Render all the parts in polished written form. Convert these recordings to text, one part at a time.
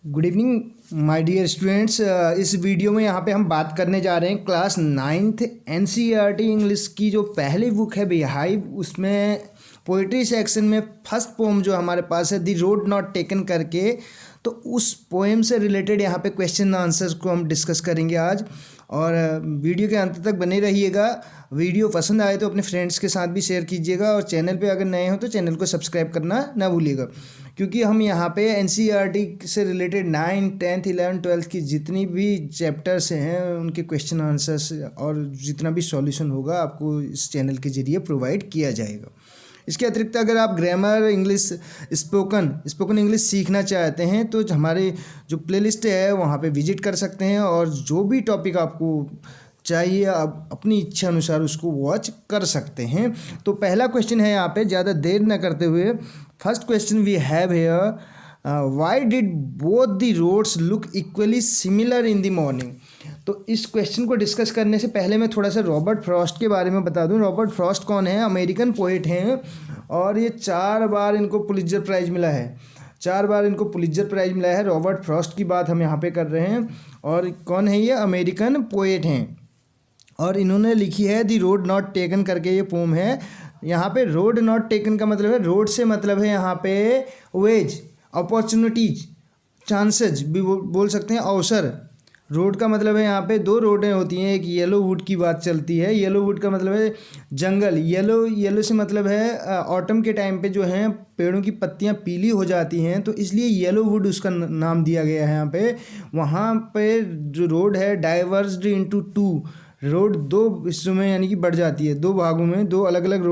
Good evening my dear students. इस video में यहाँ पे हम बात करने जा रहे हैं क्लास 9th एनसीईआरटी इंग्लिश की जो पहली बुक है बिहाइव, उसमें पोइट्री सेक्शन में फर्स्ट पोम जो हमारे पास है द रोड नॉट टेकन करके, तो उस पोएम से रिलेटेड यहाँ पे क्वेश्चन आंसर्स को हम डिस्कस करेंगे आज। और वीडियो के अंत तक बने रहिएगा। वीडियो पसंद आए तो अपने फ्रेंड्स के साथ भी शेयर कीजिएगा और चैनल पे अगर नए हो तो चैनल को सब्सक्राइब करना ना भूलिएगा, क्योंकि हम यहाँ पे एनसीईआरटी से related 9th 10th 11th 12th की जितनी भी चैप्टर्स हैं उनके क्वेश्चन आंसर्स और जितना भी सॉल्यूशन होगा आपको इस चैनल के ज़रिए प्रोवाइड किया जाएगा। इसके अतिरिक्त अगर आप ग्रामर इंग्लिश स्पोकन इंग्लिश सीखना चाहते हैं तो हमारे जो प्लेलिस्ट है वहाँ पे विजिट कर सकते हैं और जो भी टॉपिक आपको चाहिए आप अपनी इच्छा अनुसार उसको वॉच कर सकते हैं। तो पहला क्वेश्चन है यहाँ पे, ज़्यादा देर न करते हुए first question we have here, why did both the roads look equally similar in the morning. तो इस क्वेश्चन को डिस्कस करने से पहले मैं थोड़ा सा रॉबर्ट फ्रॉस्ट के बारे में बता दूं। रॉबर्ट फ्रॉस्ट कौन है? अमेरिकन पोइट हैं और ये 4 बार इनको पुलित्जर प्राइज़ मिला है। 4 बार इनको पुलित्जर प्राइज़ मिला है। रॉबर्ट फ्रॉस्ट की बात हम यहाँ पे कर रहे हैं। और कौन है ये? अमेरिकन पोइट हैं और इन्होंने लिखी है द रोड नॉट टेकन करके ये पोम है। यहाँ पे रोड नॉट टेकन का मतलब है, रोड से मतलब है यहाँ पे वेज, अपॉर्चुनिटीज, चांसेज भी बोल सकते हैं, अवसर। रोड का मतलब है यहाँ पे 2 रोडें होती हैं। एक येलो वुड की बात चलती है। येलो वुड का मतलब है जंगल। येलो से मतलब है ऑटम के टाइम पे जो है पेड़ों की पत्तियाँ पीली हो जाती हैं, तो इसलिए येलो वुड उसका नाम दिया गया है यहाँ पे। वहाँ पे जो रोड है डाइवर्स्ड इनटू 2, रोड 2 हिस्सों में यानी कि बढ़ जाती है, 2 भागों में 2 अलग अलग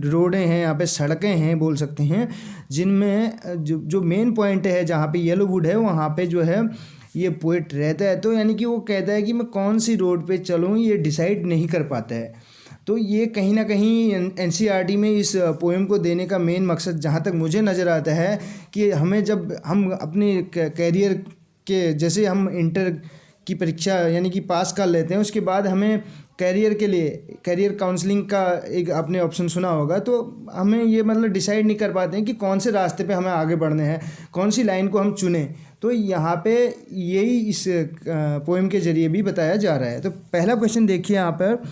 रोडें हैं यहाँ पे, सड़कें हैं बोल सकते हैं, जिनमें जो मेन पॉइंट है जहाँ पे येलो वुड है वहाँ पे जो है ये पोइट रहता है। तो यानी कि वो कहता है कि मैं कौन सी रोड पे चलूँ ये डिसाइड नहीं कर पाता है। तो ये कहीं ना कहीं एनसीईआरटी में इस पोएम को देने का मेन मकसद जहाँ तक मुझे नज़र आता है कि हमें जब हम अपने कैरियर के, जैसे हम इंटर की परीक्षा यानी कि पास कर लेते हैं, उसके बाद हमें कैरियर के लिए कैरियर काउंसलिंग का एक आपने ऑप्शन सुना होगा, तो हमें ये मतलब डिसाइड नहीं कर पाते हैं कि कौन से रास्ते पे हमें आगे बढ़ने हैं, कौन सी लाइन को हम चुनें। तो यहाँ पे यही इस पोएम के ज़रिए भी बताया जा रहा है। तो पहला क्वेश्चन देखिए यहाँ पर,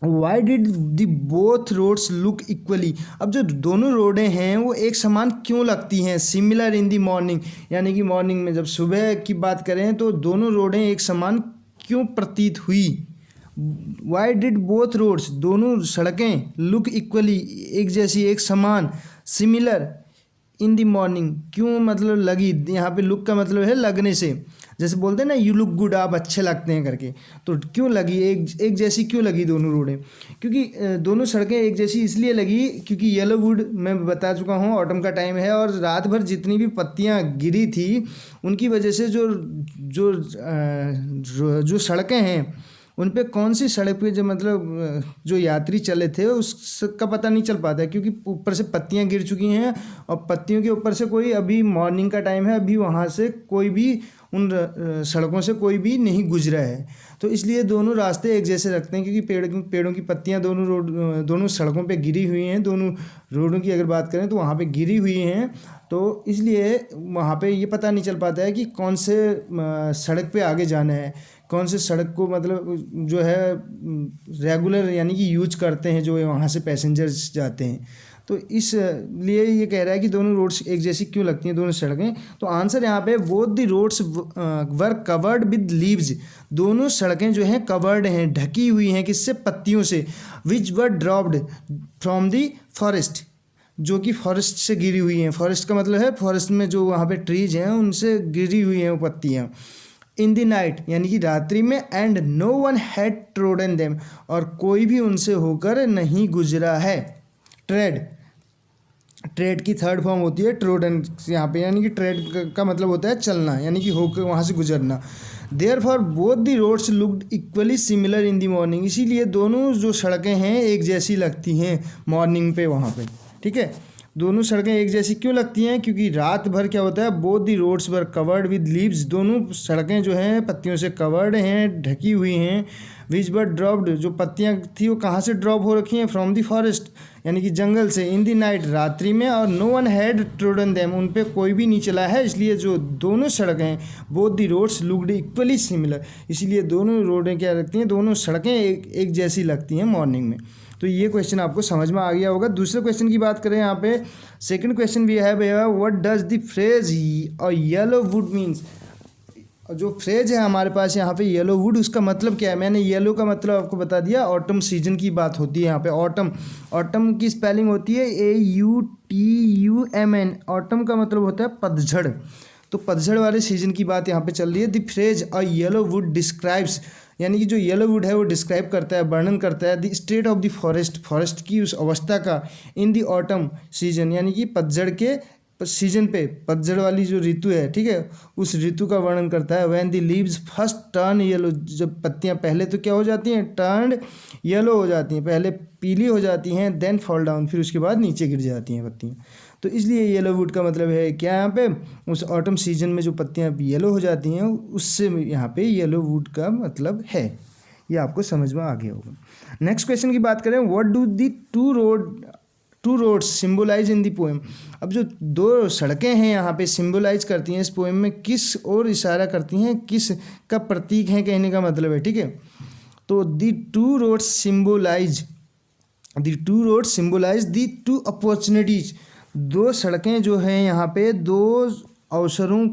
why did the both roads look equally. अब जो दोनों रोडें हैं वो एक समान क्यों लगती हैं? सिमिलर इन दी मॉर्निंग, यानी कि मॉर्निंग में जब सुबह की बात करें तो दोनों रोडें एक समान क्यों प्रतीत हुई? वाई डिड बोथ रोड्स, दोनों सड़कें, लुक इक्वली, एक जैसी, एक समान, सिमिलर इन दी मॉर्निंग, क्यों मतलब लगी? यहाँ पे लुक का मतलब है लगने से, जैसे बोलते हैं ना यू लुक गुड, आप अच्छे लगते हैं करके। तो क्यों लगी, एक जैसी क्यों लगी दोनों रोडें? क्योंकि दोनों सड़कें एक जैसी इसलिए लगी क्योंकि येलो वुड मैं बता चुका हूँ ऑटम का टाइम है और रात भर जितनी भी पत्तियाँ गिरी थी उनकी वजह से जो सड़कें हैं उन पे कौन सी सड़क पे जो मतलब जो यात्री चले थे उसका पता नहीं चल पाता है, क्योंकि ऊपर से पत्तियां गिर चुकी हैं और पत्तियों के ऊपर से कोई, अभी मॉर्निंग का टाइम है, अभी वहाँ से कोई भी उन सड़कों से कोई भी नहीं गुजरा है। तो इसलिए दोनों रास्ते एक जैसे रखते हैं क्योंकि पेड़ों की पत्तियां दोनों सड़कों पे गिरी हुई हैं। दोनों रोडों की अगर बात करें तो वहाँ पे गिरी हुई हैं, तो इसलिए वहाँ पे ये पता नहीं चल पाता है कि कौन से सड़क पे आगे जाना है, कौन से सड़क को मतलब जो है रेगुलर यानी कि यूज करते हैं जो वहाँ से पैसेंजर्स जाते हैं। तो इसलिए ये कह रहा है कि दोनों रोड्स एक जैसी क्यों लगती हैं दोनों सड़कें। तो आंसर यहाँ पे, both the roads were covered with leaves, दोनों सड़कें जो हैं कवर्ड हैं, ढकी हुई हैं, किससे? पत्तियों से। विच वर ड्रॉप्ड फ्रॉम द फॉरेस्ट, जो कि फॉरेस्ट से गिरी हुई हैं। फॉरेस्ट का मतलब है फॉरेस्ट में जो वहाँ पे ट्रीज हैं उनसे गिरी हुई हैं वो पत्तियाँ। इन द नाइट, यानी कि रात्रि में। And no one had trodden them, और कोई भी उनसे होकर नहीं गुजरा है। ट्रेड की 3rd फॉर्म होती है ट्रोडन यहाँ पे, यानी कि ट्रेड का मतलब होता है चलना, यानी कि होकर वहाँ से गुजरना। Therefore both the roads looked equally similar in the morning, इसीलिए दोनों जो सड़कें हैं एक जैसी लगती हैं मॉर्निंग पे वहाँ पे। ठीक है, दोनों सड़कें एक जैसी क्यों लगती हैं? क्योंकि रात भर क्या होता है, both the roads were covered with leaves, दोनों सड़कें जो हैं पत्तियों से कवर्ड हैं, ढकी हुई हैं। विच वर ड्रॉप्ड, जो पत्तियां थी वो कहाँ से ड्रॉप हो रखी हैं? फ्रॉम द फॉरेस्ट, यानी कि जंगल से, इन द नाइट रात्रि में, और no one had trodden them, उन पे कोई भी नहीं चला है, इसलिए जो दोनों सड़कें हैं, both the roads looked equally similar, इसलिए दोनों रोडें क्या लगती हैं, दोनों सड़कें एक जैसी लगती हैं मॉर्निंग में। तो ये क्वेश्चन आपको समझ में आ गया होगा। दूसरे क्वेश्चन की बात करें यहाँ पे, सेकंड क्वेश्चन भी है भैया, what does the phrase a yellow would means. जो फ्रेज है हमारे पास यहाँ पे येलो वुड, उसका मतलब क्या है, मैंने येलो का मतलब आपको बता दिया, ऑटम सीजन की बात होती है यहाँ पे। ऑटम, ऑटम की स्पेलिंग होती है AUTUMN, ऑटम का मतलब होता है पतझड़। तो पतझड़ वाले सीजन की बात यहाँ पे चल रही है। The phrase a yellow would describes, यानी कि जो येलो वुड है वो डिस्क्राइब करता है, वर्णन करता है the state of the forest, forest की उस अवस्था का, इन द ऑटम सीजन, यानी कि पतझड़ के सीजन पे, पतझड़ वाली जो ऋतु है, ठीक है, उस ऋतु का वर्णन करता है। When the leaves first turn yellow, जब पत्तियां पहले तो क्या हो जाती हैं, टर्न येलो हो जाती हैं, पहले पीली हो जाती हैं, देन फॉल डाउन, फिर उसके बाद नीचे गिर जाती हैं पत्तियां। तो इसलिए येलो वुड का मतलब है क्या, यहाँ पे उस ऑटम सीजन में जो पत्तियां येलो हो जाती हैं, उससे यहाँ पे येलो वुड का मतलब है। ये आपको समझ में आ गया होगा। नेक्स्ट क्वेश्चन की बात करें, what do the two roads symbolize in the poem. अब जो दो सड़कें हैं यहाँ पे सिम्बोलाइज करती हैं इस पोएम में, किस ओर इशारा करती हैं, किस का प्रतीक है कहने का मतलब है, ठीक है। तो the two roads symbolize the two opportunities, दो सड़कें जो हैं यहाँ पे दो अवसरों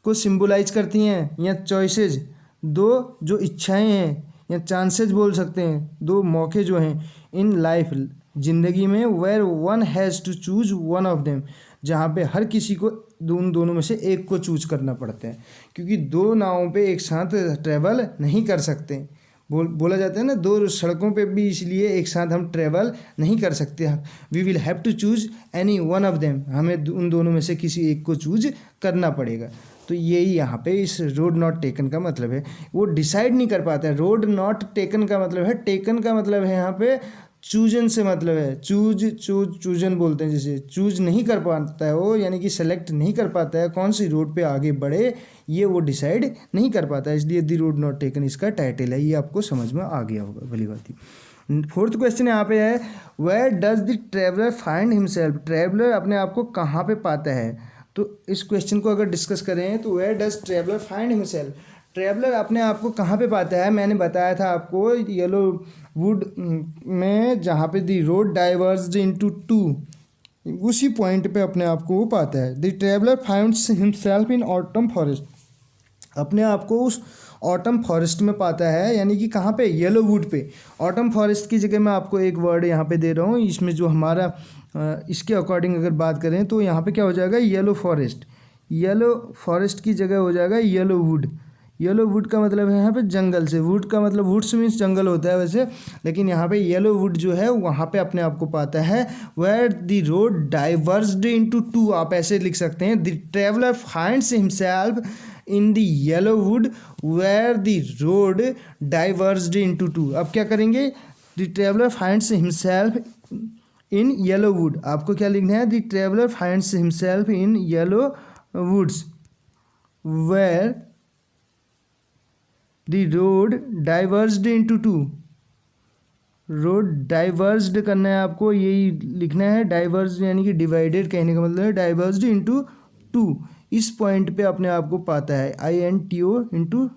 को सिम्बोलाइज करती हैं, या चॉइसेस, दो जो इच्छाएं हैं या चांसेस बोल सकते हैं, दो मौके जो हैं इन लाइफ, ज़िंदगी में, where one has to choose one of them, जहाँ पे हर किसी को उन दोनों में से एक को चूज करना पड़ता है, क्योंकि दो नावों पे एक साथ ट्रैवल नहीं कर सकते। बोला जाता है ना, दो सड़कों पे भी इसलिए एक साथ हम ट्रैवल नहीं कर सकते, we will have to choose any one of them, हमें उन दोनों में से किसी एक को चूज करना पड़ेगा। तो यही यहाँ पे इस रोड नॉट टेकन का मतलब है, वो डिसाइड नहीं कर पाता है। रोड नॉट टेकन का मतलब है, टेकन का मतलब है यहाँ पे चूजन से मतलब है, चूजन बोलते हैं, जैसे चूज नहीं कर पाता है वो, यानी कि सेलेक्ट नहीं कर पाता है कौन सी रोड पे आगे बढ़े, ये वो डिसाइड नहीं कर पाता है, इसलिए दी रोड नॉट टेकन इसका टाइटल है। ये आपको समझ में आ गया होगा भली बात ही। फोर्थ क्वेश्चन यहाँ पे है, where does the traveller find himself, traveller अपने आप को कहाँ पे पाता है। तो इस क्वेश्चन को अगर डिस्कस करें तो where does traveller find himself, traveller अपने आप को कहाँ पे पाता है। मैंने बताया था आपको येलो वुड में, जहाँ पे दी रोड डाइवर्स्ड इनटू टू, उसी पॉइंट पे अपने आप को वो पाता है। The traveller finds himself in autumn forest, अपने आप को उस ऑटम फॉरेस्ट में पाता है, यानी कि कहाँ पे, येलो वुड पे। ऑटम फॉरेस्ट की जगह मैं आपको एक वर्ड यहाँ पे दे रहा हूँ, इसमें जो हमारा इसके अकॉर्डिंग अगर बात करें तो यहाँ पे क्या हो जाएगा, येलो फॉरेस्ट, येलो फॉरेस्ट की जगह हो जाएगा येलो वुड। येलो वुड का मतलब है यहाँ पे जंगल से, वुड का मतलब वुड्स मीन्स जंगल होता है वैसे, लेकिन यहाँ पे येलो वुड जो है वहाँ पे अपने आप को पाता है। Where the road diverged into two, आप ऐसे लिख सकते हैं, the traveller finds himself in the yellow wood where the road diverged into two. अब क्या करेंगे, the traveller finds himself in yellow wood, आपको क्या लिखना है, the traveller finds himself in yellow woods where the road diverged into two. Road diverged करना है आपको, यही लिखना है, डाइवर्स यानी कि डिवाइडेड कहने का मतलब है, डाइवर्स्ड इनटू टू, इस पॉइंट पे अपने आप को पाता है, INTO इनटू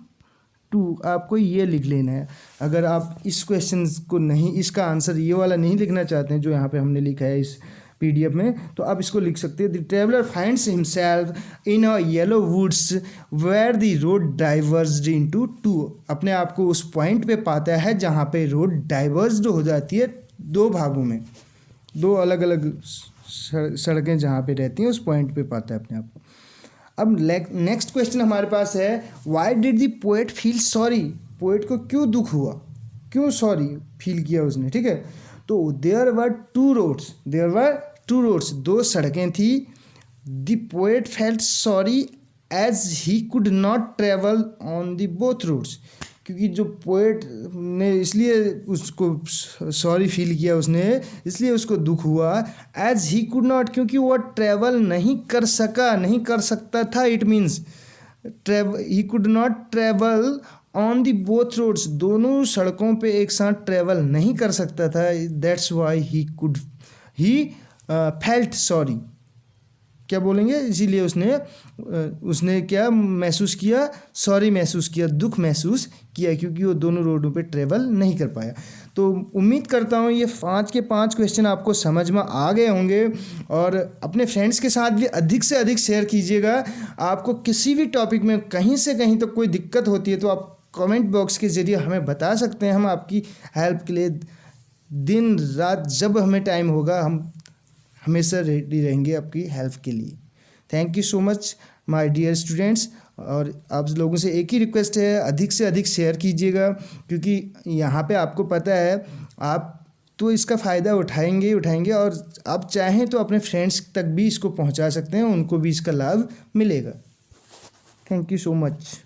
टू, आपको ये लिख लेना है। अगर आप इस क्वेश्चन को नहीं, इसका आंसर ये वाला नहीं लिखना चाहते हैं जो यहाँ पे हमने लिखा है इस PDF में, तो आप इसको लिख सकते हैं, the traveller finds himself in a yellow woods where the road diverged into two, अपने आप को उस पॉइंट पे पाता है जहाँ पे रोड डाइवर्स्ड हो जाती है दो भागों में, दो अलग अलग सड़कें जहाँ पे रहती हैं, उस पॉइंट पे पाता है अपने आप को। अब नेक्स्ट क्वेश्चन हमारे पास है, why did the poet feel sorry, poet को क्यों दुख हुआ, क्यों सॉरी फील किया उसने, ठीक है। तो देयर वर टू रोड्स, दो सड़कें थी। The poet felt sorry as he could not travel on the both roads, क्योंकि जो पोएट ने इसलिए उसको सॉरी फील किया उसने, इसलिए उसको दुख हुआ, एज ही कुड नॉट, क्योंकि वो ट्रैवल नहीं कर सकता था, it means he could not travel on the both roads, दोनों सड़कों पे एक साथ ट्रेवल नहीं कर सकता था। That's why he felt sorry, क्या बोलेंगे, इसीलिए उसने क्या महसूस किया, सॉरी महसूस किया, दुख महसूस किया, क्योंकि वो दोनों रोडों पे ट्रेवल नहीं कर पाया। तो उम्मीद करता हूँ ये 5 के 5 क्वेश्चन आपको समझ में आ गए होंगे, और अपने फ्रेंड्स के साथ भी अधिक से अधिक शेयर कीजिएगा। आपको किसी भी टॉपिक में कहीं से कहीं तक कोई दिक्कत होती है तो आप कमेंट बॉक्स के ज़रिए हमें बता सकते हैं। हम आपकी हेल्प के लिए दिन रात जब हमें टाइम होगा हम हमेशा रेडी रहेंगे आपकी हेल्प के लिए। Thank you so much my dear students. और आप लोगों से एक ही रिक्वेस्ट है, अधिक से अधिक शेयर कीजिएगा, क्योंकि यहाँ पे आपको पता है आप तो इसका फ़ायदा उठाएंगे ही उठाएंगे, और आप चाहें तो अपने फ्रेंड्स तक भी इसको पहुँचा सकते हैं, उनको भी इसका लाभ मिलेगा। Thank you so much.